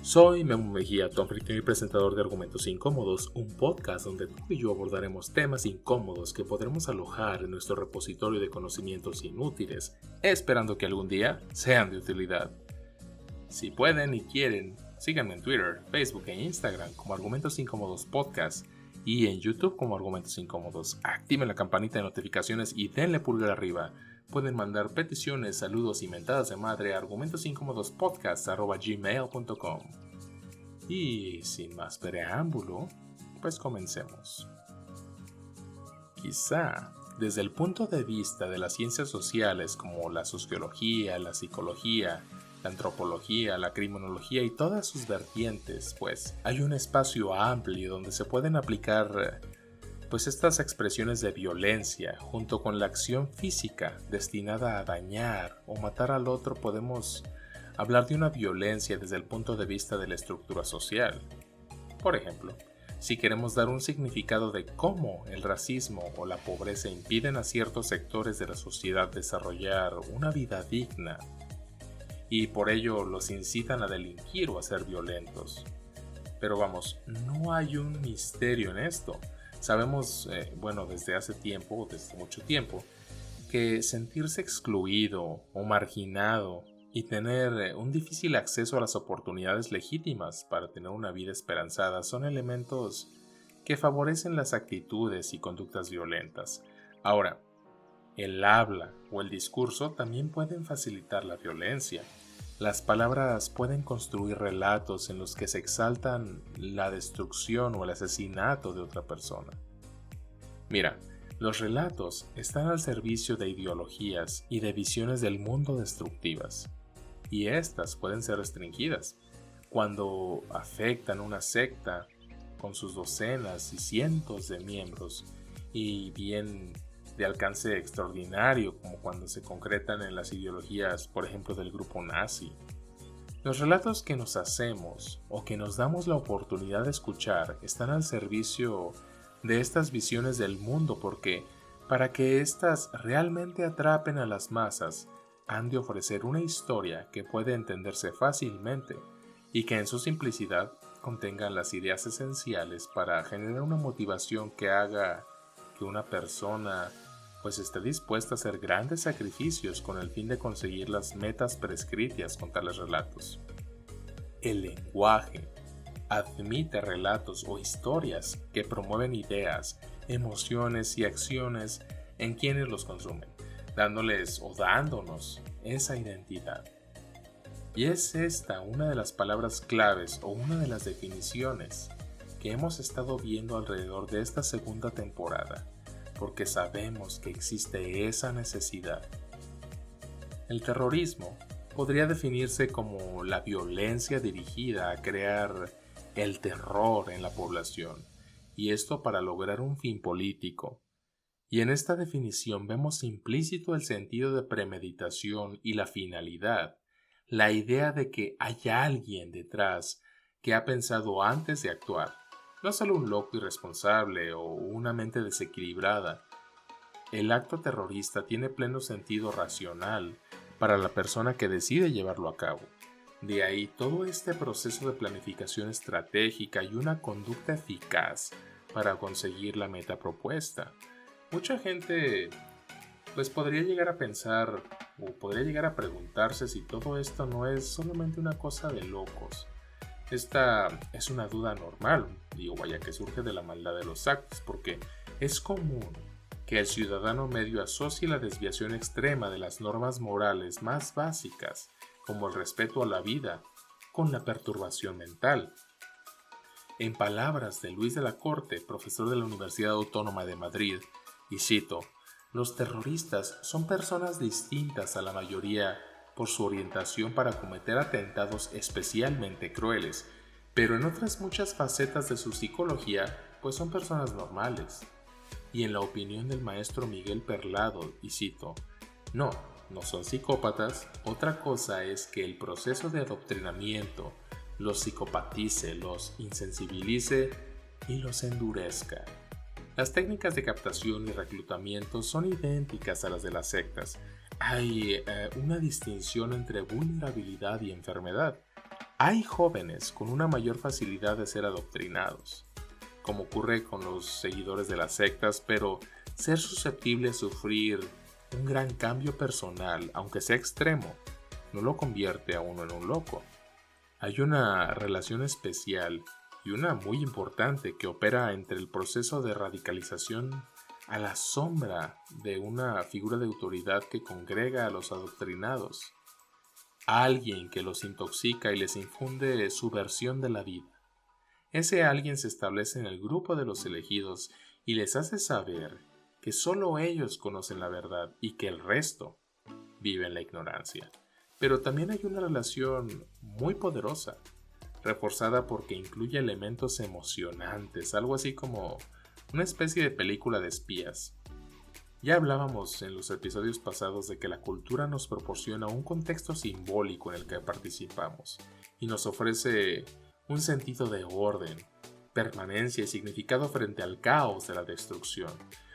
Soy Memo Mejía, tu anfitrión y presentador de Argumentos Incómodos, un podcast donde tú y yo abordaremos temas incómodos que podremos alojar en nuestro repositorio de conocimientos inútiles, esperando que algún día sean de utilidad. Si pueden y quieren, síganme en Twitter, Facebook e Instagram como Argumentos Incómodos Podcast y en YouTube como Argumentos Incómodos. Activen la campanita de notificaciones y denle pulgar arriba. Pueden mandar peticiones, saludos y mentadas de madre a argumentosincómodospodcast@gmail.com. Y sin más preámbulo, pues comencemos. Quizá, desde el punto de vista de las ciencias sociales como la sociología, la psicología, la antropología, la criminología y todas sus vertientes, pues hay un espacio amplio donde se pueden aplicar pues estas expresiones de violencia junto con la acción física destinada a dañar o matar al otro. Podemos hablar de una violencia desde el punto de vista de la estructura social. Por ejemplo, si queremos dar un significado de cómo el racismo o la pobreza impiden a ciertos sectores de la sociedad desarrollar una vida digna y por ello los incitan a delinquir o a ser violentos. Pero vamos, no hay un misterio en esto. Sabemos, desde hace tiempo, desde mucho tiempo, que sentirse excluido o marginado y tener un difícil acceso a las oportunidades legítimas para tener una vida esperanzada son elementos que favorecen las actitudes y conductas violentas. Ahora, el habla o el discurso también pueden facilitar la violencia. Las palabras pueden construir relatos en los que se exaltan la destrucción o el asesinato de otra persona. Mira, los relatos están al servicio de ideologías y de visiones del mundo destructivas, y estas pueden ser restringidas cuando afectan una secta con sus docenas y cientos de miembros, y bien de alcance extraordinario como cuando se concretan en las ideologías, por ejemplo, del grupo nazi. Los relatos que nos hacemos o que nos damos la oportunidad de escuchar están al servicio de estas visiones del mundo porque, para que éstas realmente atrapen a las masas, han de ofrecer una historia que puede entenderse fácilmente y que en su simplicidad contenga las ideas esenciales para generar una motivación que haga que una persona pues esté dispuesta a hacer grandes sacrificios con el fin de conseguir las metas prescritas con tales relatos. El lenguaje admite relatos o historias que promueven ideas, emociones y acciones en quienes los consumen, dándoles o dándonos esa identidad. Y es esta una de las palabras claves o una de las definiciones que hemos estado viendo alrededor de esta segunda temporada, porque sabemos que existe esa necesidad. El terrorismo podría definirse como la violencia dirigida a crear el terror en la población, y esto para lograr un fin político. Y en esta definición vemos implícito el sentido de premeditación y la finalidad, la idea de que hay alguien detrás que ha pensado antes de actuar. No solo un loco irresponsable o una mente desequilibrada. El acto terrorista tiene pleno sentido racional para la persona que decide llevarlo a cabo. De ahí todo este proceso de planificación estratégica y una conducta eficaz para conseguir la meta propuesta. Mucha gente pues podría llegar a pensar o podría llegar a preguntarse si todo esto no es solamente una cosa de locos. Esta es una duda normal, vaya que surge de la maldad de los actos, porque es común que el ciudadano medio asocie la desviación extrema de las normas morales más básicas, como el respeto a la vida, con la perturbación mental. En palabras de Luis de la Corte, profesor de la Universidad Autónoma de Madrid, y cito, los terroristas son personas distintas a la mayoría por su orientación para cometer atentados especialmente crueles, pero en otras muchas facetas de su psicología, pues son personas normales. Y en la opinión del maestro Miguel Perlado, y cito, no son psicópatas, otra cosa es que el proceso de adoctrinamiento los psicopatice, los insensibilice y los endurezca. Las técnicas de captación y reclutamiento son idénticas a las de las sectas. Hay una distinción entre vulnerabilidad y enfermedad. Hay jóvenes con una mayor facilidad de ser adoctrinados, como ocurre con los seguidores de las sectas, pero ser susceptible a sufrir un gran cambio personal, aunque sea extremo, no lo convierte a uno en un loco. Hay una relación especial y una muy importante que opera entre el proceso de radicalización a la sombra de una figura de autoridad que congrega a los adoctrinados, alguien que los intoxica y les infunde su versión de la vida. Ese alguien se establece en el grupo de los elegidos y les hace saber que solo ellos conocen la verdad y que el resto vive en la ignorancia. Pero también hay una relación muy poderosa, reforzada porque incluye elementos emocionantes, algo así como una especie de película de espías. Ya hablábamos en los episodios pasados de que la cultura nos proporciona un contexto simbólico en el que participamos y nos ofrece un sentido de orden, permanencia y significado frente al caos de la destrucción.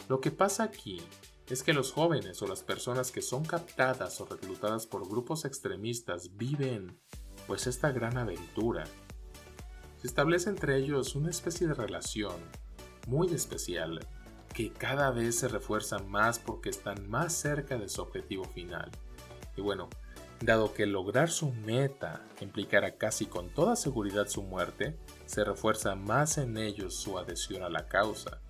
Lo que pasa aquí es que los jóvenes o las personas que son captadas o reclutadas por grupos extremistas viven, pues, esta gran aventura. Se establece entre ellos una especie de relación muy especial que cada vez se refuerza más porque están más cerca de su objetivo final. Y bueno, dado que lograr su meta implicará casi con toda seguridad su muerte, se refuerza más en ellos su adhesión a la causa.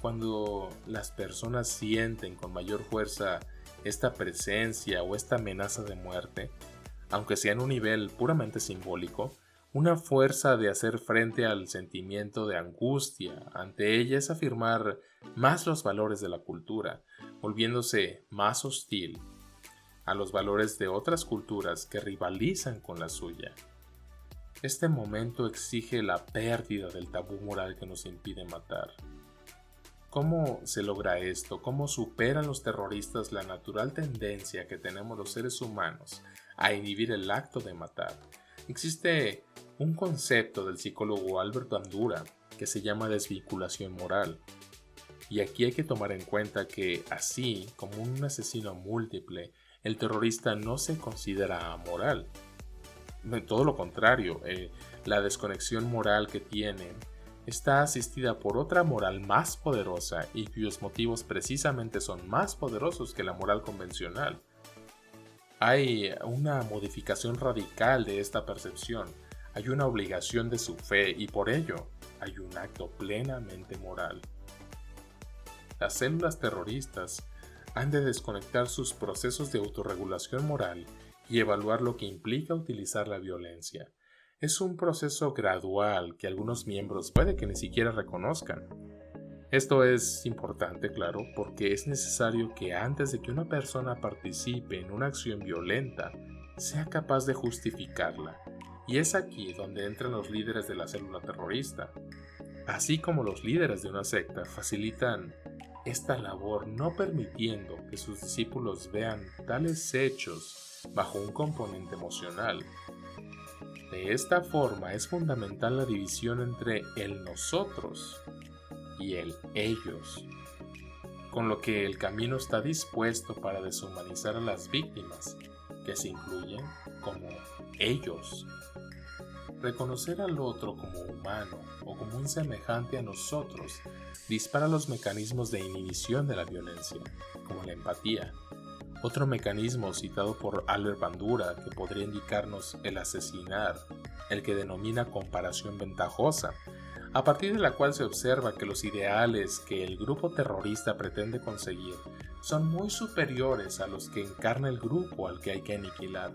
Cuando las personas sienten con mayor fuerza esta presencia o esta amenaza de muerte, aunque sea en un nivel puramente simbólico, una fuerza de hacer frente al sentimiento de angustia ante ella es afirmar más los valores de la cultura, volviéndose más hostil a los valores de otras culturas que rivalizan con la suya. Este momento exige la pérdida del tabú moral que nos impide matar. ¿Cómo se logra esto? ¿Cómo superan los terroristas la natural tendencia que tenemos los seres humanos a inhibir el acto de matar? Existe un concepto del psicólogo Albert Bandura que se llama desvinculación moral. Y aquí hay que tomar en cuenta que, así como un asesino múltiple, el terrorista no se considera amoral. Todo lo contrario, la desconexión moral que tienen está asistida por otra moral más poderosa y cuyos motivos precisamente son más poderosos que la moral convencional. Hay una modificación radical de esta percepción, hay una obligación de su fe y por ello hay un acto plenamente moral. Las células terroristas han de desconectar sus procesos de autorregulación moral y evaluar lo que implica utilizar la violencia. Es un proceso gradual que algunos miembros puede que ni siquiera reconozcan. Esto es importante, claro, porque es necesario que antes de que una persona participe en una acción violenta, sea capaz de justificarla. Y es aquí donde entran los líderes de la célula terrorista, así como los líderes de una secta facilitan esta labor no permitiendo que sus discípulos vean tales hechos bajo un componente emocional. De esta forma es fundamental la división entre el nosotros y el ellos, con lo que el camino está dispuesto para deshumanizar a las víctimas, que se incluyen como ellos. Reconocer al otro como humano o como un semejante a nosotros dispara los mecanismos de inhibición de la violencia, como la empatía. Otro mecanismo citado por Albert Bandura que podría indicarnos el asesinar, el que denomina comparación ventajosa, a partir de la cual se observa que los ideales que el grupo terrorista pretende conseguir son muy superiores a los que encarna el grupo al que hay que aniquilar.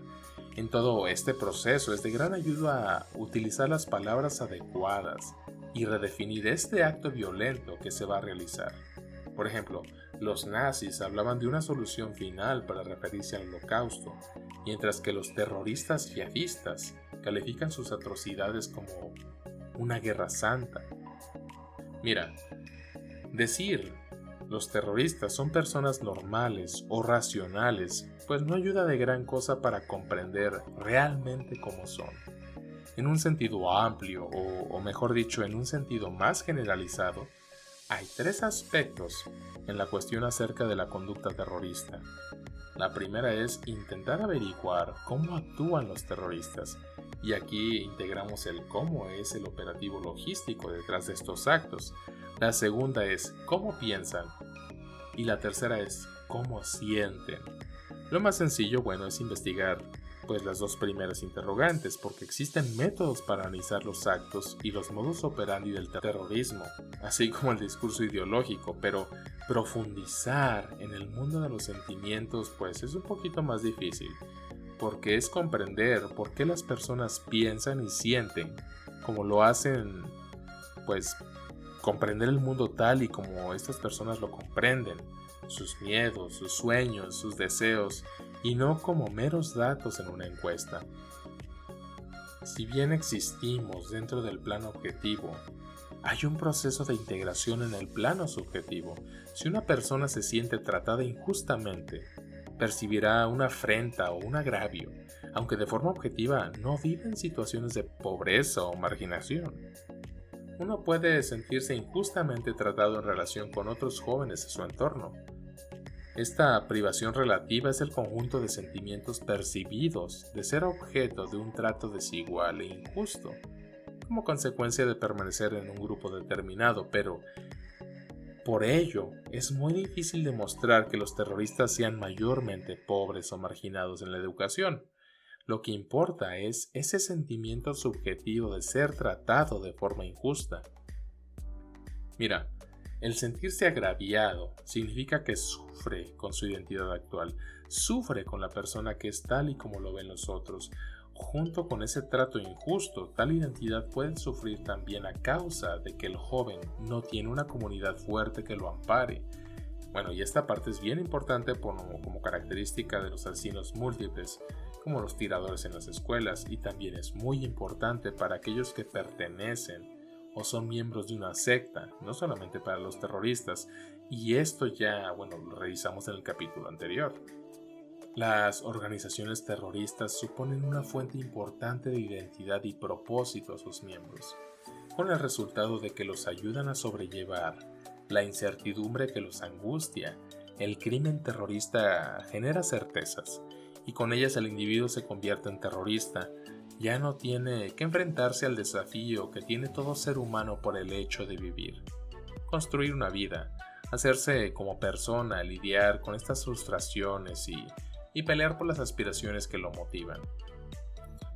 En todo este proceso es de gran ayuda a utilizar las palabras adecuadas y redefinir este acto violento que se va a realizar. Por ejemplo, los nazis hablaban de una solución final para referirse al Holocausto, mientras que los terroristas jihadistas califican sus atrocidades como una guerra santa. Mira, decir los terroristas son personas normales o racionales, pues no ayuda de gran cosa para comprender realmente cómo son. En un sentido amplio, o mejor dicho, en un sentido más generalizado, hay tres aspectos en la cuestión acerca de la conducta terrorista. La primera es intentar averiguar cómo actúan los terroristas Y aquí integramos el cómo es el operativo logístico detrás de estos actos. La segunda es cómo piensan. Y la tercera es cómo sienten. Lo más sencillo, es investigar las dos primeras interrogantes, porque existen métodos para analizar los actos y los modus operandi del terrorismo, así como el discurso ideológico, pero profundizar en el mundo de los sentimientos es un poquito más difícil, porque es comprender por qué las personas piensan y sienten como lo hacen, comprender el mundo tal y como estas personas lo comprenden, sus miedos, sus sueños, sus deseos, y no como meros datos en una encuesta. Si bien existimos dentro del plano objetivo, hay un proceso de integración en el plano subjetivo. Si una persona se siente tratada injustamente, percibirá una afrenta o un agravio, aunque de forma objetiva no vive en situaciones de pobreza o marginación. Uno puede sentirse injustamente tratado en relación con otros jóvenes de su entorno. Esta privación relativa es el conjunto de sentimientos percibidos de ser objeto de un trato desigual e injusto, como consecuencia de permanecer en un grupo determinado, pero por ello es muy difícil demostrar que los terroristas sean mayormente pobres o marginados en la educación. Lo que importa es ese sentimiento subjetivo de ser tratado de forma injusta. Mira, el sentirse agraviado significa que sufre con su identidad actual, sufre con la persona que es tal y como lo ven los otros. Junto con ese trato injusto, tal identidad puede sufrir también a causa de que el joven no tiene una comunidad fuerte que lo ampare. Y esta parte es bien importante como característica de los asesinos múltiples, como los tiradores en las escuelas, y también es muy importante para aquellos que pertenecen o son miembros de una secta, no solamente para los terroristas, y esto ya, lo revisamos en el capítulo anterior. Las organizaciones terroristas suponen una fuente importante de identidad y propósito a sus miembros, con el resultado de que los ayudan a sobrellevar la incertidumbre que los angustia. El crimen terrorista genera certezas, y con ellas el individuo se convierte en terrorista. Ya no tiene que enfrentarse al desafío que tiene todo ser humano por el hecho de vivir, construir una vida, hacerse como persona, lidiar con estas frustraciones y pelear por las aspiraciones que lo motivan.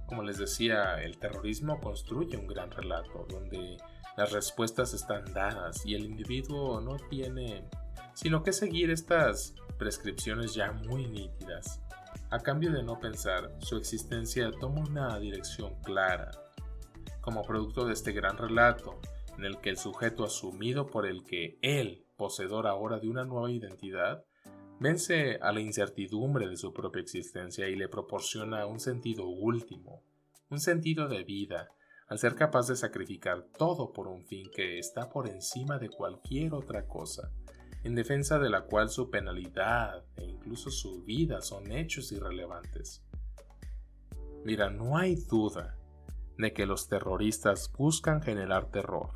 Como les decía, el terrorismo construye un gran relato donde las respuestas están dadas y el individuo no tiene sino que seguir estas prescripciones ya muy nítidas. A cambio de no pensar, su existencia toma una dirección clara. Como producto de este gran relato, en el que el sujeto asumido por el que él, poseedor ahora de una nueva identidad, vence a la incertidumbre de su propia existencia y le proporciona un sentido último, un sentido de vida, al ser capaz de sacrificar todo por un fin que está por encima de cualquier otra cosa, en defensa de la cual su penalidad e incluso su vida son hechos irrelevantes. Mira, no hay duda de que los terroristas buscan generar terror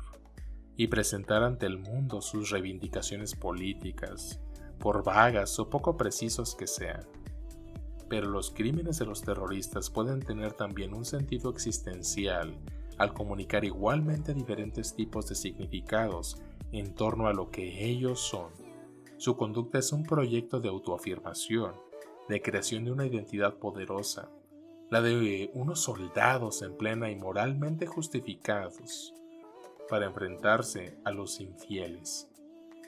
y presentar ante el mundo sus reivindicaciones políticas, por vagas o poco precisos que sean. Pero los crímenes de los terroristas pueden tener también un sentido existencial al comunicar igualmente diferentes tipos de significados en torno a lo que ellos son. Su conducta es un proyecto de autoafirmación, de creación de una identidad poderosa, la de unos soldados en plena y moralmente justificados para enfrentarse a los infieles,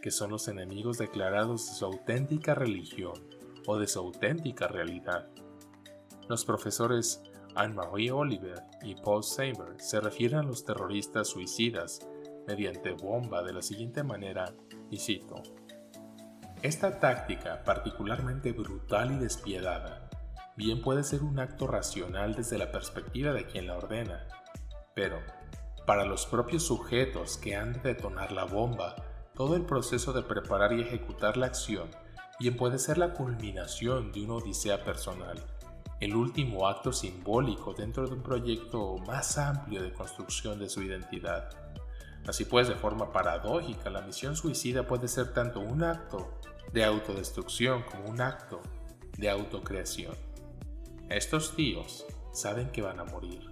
que son los enemigos declarados de su auténtica religión o de su auténtica realidad. Los profesores Anne-Marie Oliver y Paul Seiber se refieren a los terroristas suicidas mediante bomba de la siguiente manera, y cito: esta táctica, particularmente brutal y despiadada, bien puede ser un acto racional desde la perspectiva de quien la ordena, pero para los propios sujetos que han de detonar la bomba, todo el proceso de preparar y ejecutar la acción bien puede ser la culminación de una odisea personal, el último acto simbólico dentro de un proyecto más amplio de construcción de su identidad. Así pues, de forma paradójica, la misión suicida puede ser tanto un acto de autodestrucción como un acto de autocreación. Estos tíos saben que van a morir,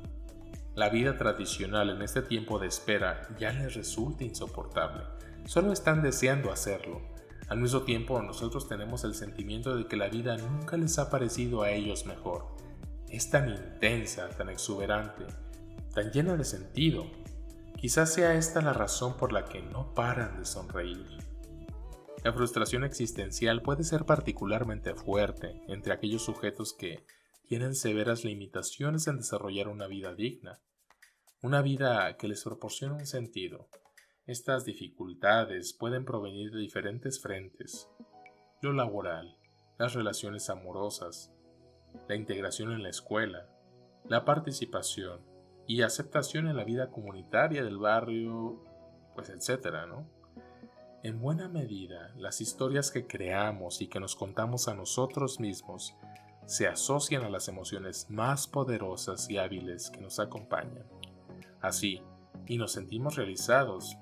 La vida tradicional en este tiempo de espera ya les resulta insoportable. Solo están deseando hacerlo. Al mismo tiempo, nosotros tenemos el sentimiento de que la vida nunca les ha parecido a ellos mejor. Es tan intensa, tan exuberante, tan llena de sentido. Quizás sea esta la razón por la que no paran de sonreír. La frustración existencial puede ser particularmente fuerte entre aquellos sujetos que tienen severas limitaciones en desarrollar una vida digna, una vida que les proporciona un sentido. Estas dificultades pueden provenir de diferentes frentes: lo laboral, las relaciones amorosas, la integración en la escuela, la participación y aceptación en la vida comunitaria del barrio, etcétera, ¿no? En buena medida, las historias que creamos y que nos contamos a nosotros mismos se asocian a las emociones más poderosas y hábiles que nos acompañan. Así, y nos sentimos realizados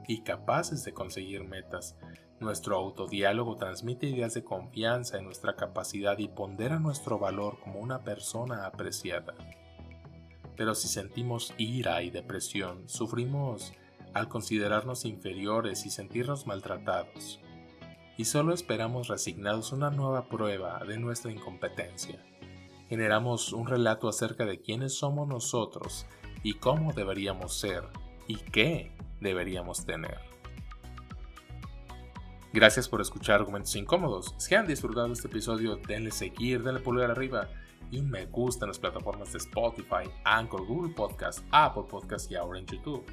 y capaces de conseguir metas. Nuestro autodiálogo transmite ideas de confianza en nuestra capacidad y pondera nuestro valor como una persona apreciada. Pero si sentimos ira y depresión, sufrimos al considerarnos inferiores y sentirnos maltratados, y solo esperamos resignados una nueva prueba de nuestra incompetencia. Generamos un relato acerca de quiénes somos nosotros y cómo deberíamos ser y qué deberíamos tener. Gracias por escuchar Argumentos Incómodos. Si han disfrutado de este episodio, denle seguir, denle pulgar arriba y un me gusta en las plataformas de Spotify, Anchor, Google Podcast, Apple Podcast y ahora en YouTube.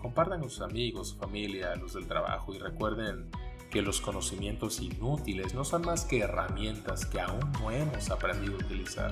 Compartan con sus amigos, familia, los del trabajo y recuerden que los conocimientos inútiles no son más que herramientas que aún no hemos aprendido a utilizar.